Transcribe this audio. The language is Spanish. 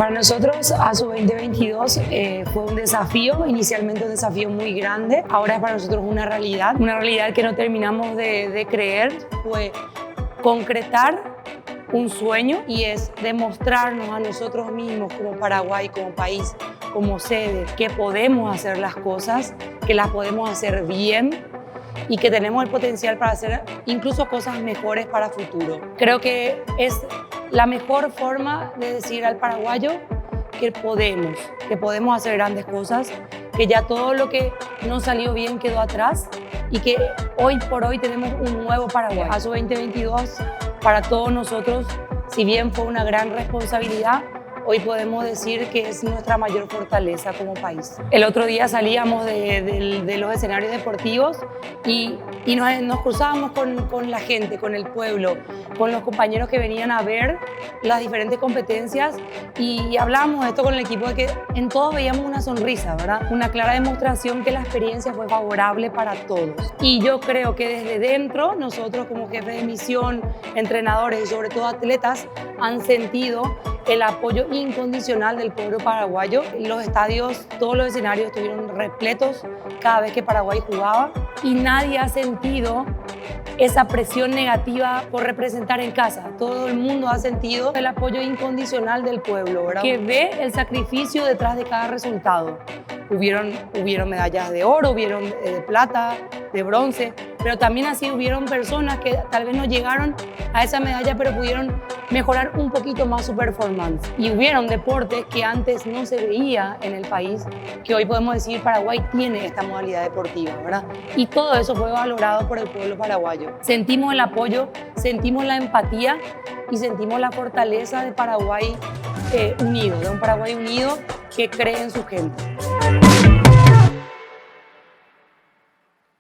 Para nosotros, ASO 2022 fue un desafío, inicialmente un desafío muy grande, ahora es para nosotros una realidad que no terminamos de creer, fue concretar un sueño y es demostrarnos a nosotros mismos como Paraguay, como país, como sede, que podemos hacer las cosas, que las podemos hacer bien y que tenemos el potencial para hacer incluso cosas mejores para futuro. Creo que es la mejor forma de decir al paraguayo que podemos hacer grandes cosas, que ya todo lo que no salió bien quedó atrás y que hoy por hoy tenemos un nuevo Paraguay. ASO 2022 para todos nosotros, si bien fue una gran responsabilidad, hoy podemos decir que es nuestra mayor fortaleza como país. El otro día salíamos de los escenarios deportivos y nos cruzábamos con la gente, con el pueblo, con los compañeros que venían a ver las diferentes competencias y hablábamos de esto con el equipo, de que en todo veíamos una sonrisa, ¿verdad? Una clara demostración que la experiencia fue favorable para todos. Y yo creo que desde dentro, nosotros como jefes de misión, entrenadores y sobre todo atletas, han sentido el apoyo incondicional del pueblo paraguayo. Los estadios, todos los escenarios estuvieron repletos cada vez que Paraguay jugaba y nadie ha sentido esa presión negativa por representar en casa. Todo el mundo ha sentido el apoyo incondicional del pueblo, ¿verdad? Que ve el sacrificio detrás de cada resultado. Hubieron medallas de oro, hubieron de plata, de bronce, pero también así hubieron personas que tal vez no llegaron a esa medalla, pero pudieron mejorar un poquito más su performance. Y hubieron deportes que antes no se veía en el país, que hoy podemos decir Paraguay tiene esta modalidad deportiva, ¿verdad? Y todo eso fue valorado por el pueblo paraguayo. Sentimos el apoyo, sentimos la empatía y sentimos la fortaleza de Paraguay unido, de un Paraguay unido que cree en su gente.